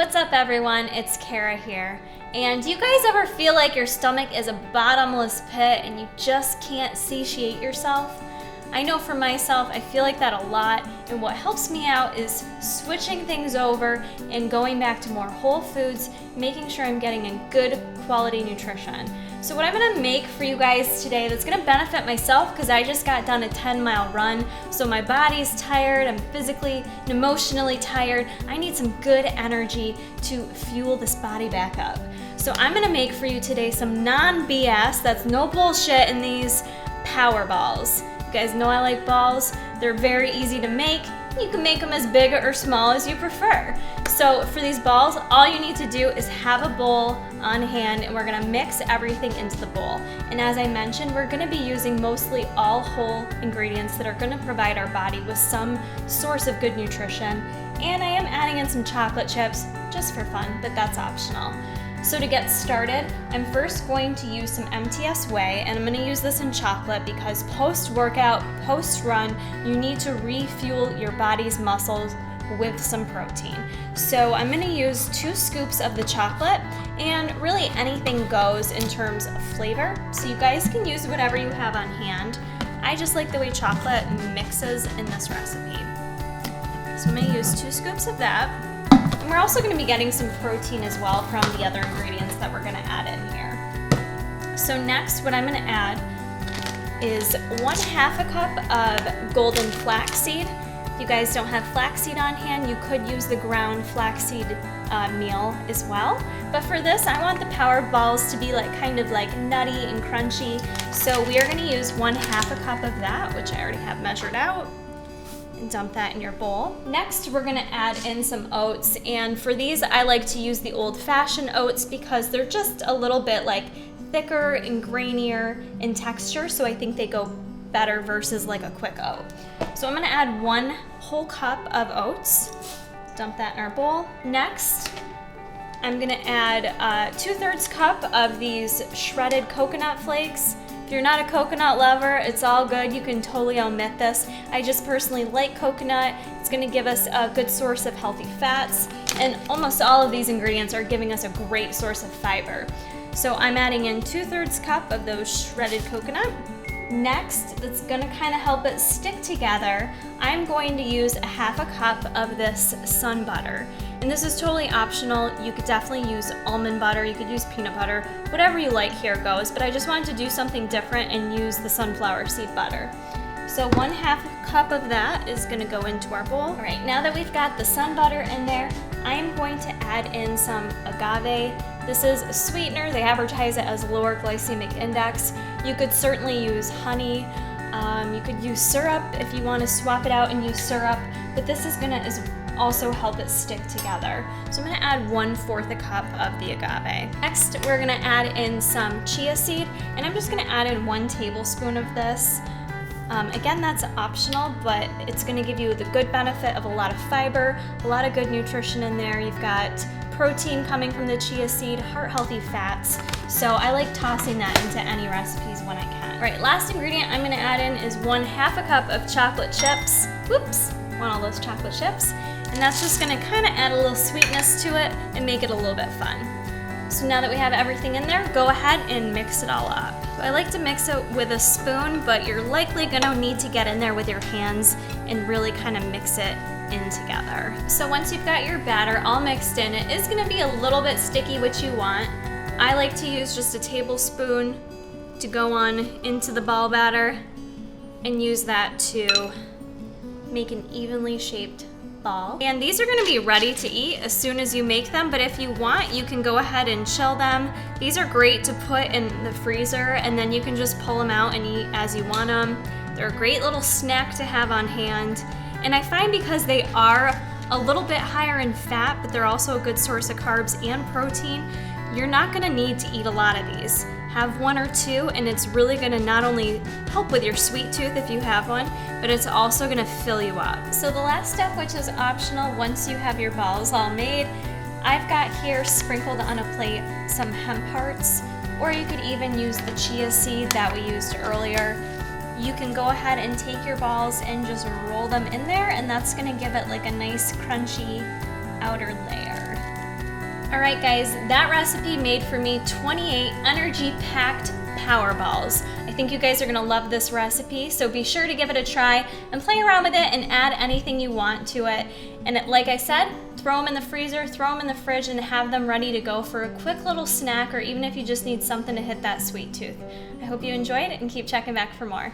What's up everyone, it's Kara here. And do you guys ever feel like your stomach is a bottomless pit and you just can't satiate yourself? I know for myself, I feel like that a lot, and what helps me out is switching things over and going back to more whole foods, making sure I'm getting a good quality nutrition. So what I'm gonna make for you guys today that's gonna benefit myself, because I just got done a 10-mile run, so my body's tired, I'm physically and emotionally tired. I need some good energy to fuel this body back up. So I'm gonna make for you today some non-BS, that's no bullshit, in these power balls. You guys know I like balls. They're very easy to make. You can make them as big or small as you prefer. So for these balls, all you need to do is have a bowl on hand, and we're gonna mix everything into the bowl. And as I mentioned, we're gonna be using mostly all whole ingredients that are gonna provide our body with some source of good nutrition. And I am adding in some chocolate chips just for fun, but that's optional. So to get started, I'm first going to use some MTS whey, and I'm going to use this in chocolate because post-workout, post-run, you need to refuel your body's muscles with some protein. So I'm going to use 2 scoops of the chocolate, and really anything goes in terms of flavor. So you guys can use whatever you have on hand. I just like the way chocolate mixes in this recipe. So I'm going to use 2 scoops of that. And we're also going to be getting some protein as well from the other ingredients that we're going to add in here. So next, what I'm going to add is 1/2 cup of golden flaxseed. If you guys don't have flaxseed on hand, you could use the ground flaxseed meal as well. But for this, I want the power balls to be kind of nutty and crunchy. So we are going to use 1/2 cup of that, which I already have measured out. And dump that in your bowl. Next, we're gonna add in some oats, and for these I like to use the old-fashioned oats because they're just a little bit thicker and grainier in texture, so I think they go better versus a quick oat. So I'm gonna add 1 whole cup of oats. Dump that in our bowl. Next, I'm gonna add 2/3 cup of these shredded coconut flakes. If you're not a coconut lover, it's all good. You can totally omit this. I just personally like coconut. It's gonna give us a good source of healthy fats, and almost all of these ingredients are giving us a great source of fiber. So I'm adding in 2/3 cup of those shredded coconut. Next, that's gonna kind of help it stick together, I'm going to use 1/2 cup of this sun butter. And this is totally optional. You could definitely use almond butter, you could use peanut butter, whatever you like here goes, but I just wanted to do something different and use the sunflower seed butter. So 1/2 cup of that is gonna go into our bowl. All right, now that we've got the sun butter in there, I'm going to add in some agave. This is a sweetener. They advertise it as lower glycemic index. You could certainly use honey. You could use syrup if you want to swap it out and use syrup, but this is gonna also help it stick together. So I'm gonna add 1/4 cup of the agave. Next, we're gonna add in some chia seed, and I'm just gonna add in 1 tablespoon of this. Again, that's optional, but it's gonna give you the good benefit of a lot of fiber, a lot of good nutrition in there. You've got protein coming from the chia seed, heart-healthy fats. So I like tossing that into any recipes when I can. All right, last ingredient I'm gonna add in is 1/2 cup of chocolate chips. Whoops, want all those chocolate chips. And that's just gonna kind of add a little sweetness to it and make it a little bit fun. So now that we have everything in there, go ahead and mix it all up. I like to mix it with a spoon, but you're likely gonna need to get in there with your hands and really kind of mix it in together. So once you've got your batter all mixed in, it is gonna be a little bit sticky, which you want. I like to use just a tablespoon to go on into the ball batter and use that to make an evenly shaped ball. And these are gonna be ready to eat as soon as you make them, but if you want, you can go ahead and chill them. These are great to put in the freezer, and then you can just pull them out and eat as you want them. They're a great little snack to have on hand. And I find because they are a little bit higher in fat, but they're also a good source of carbs and protein, you're not gonna need to eat a lot of these. Have 1 or 2, and it's really gonna not only help with your sweet tooth if you have one, but it's also gonna fill you up. So the last step, which is optional once you have your balls all made, I've got here sprinkled on a plate some hemp hearts, or you could even use the chia seed that we used earlier. You can go ahead and take your balls and just roll them in there, and that's gonna give it a nice crunchy outer layer. All right, guys, that recipe made for me 28 energy-packed power balls. I think you guys are gonna love this recipe, so be sure to give it a try and play around with it and add anything you want to it. And like I said, throw them in the freezer, throw them in the fridge, and have them ready to go for a quick little snack, or even if you just need something to hit that sweet tooth. I hope you enjoyed it and keep checking back for more.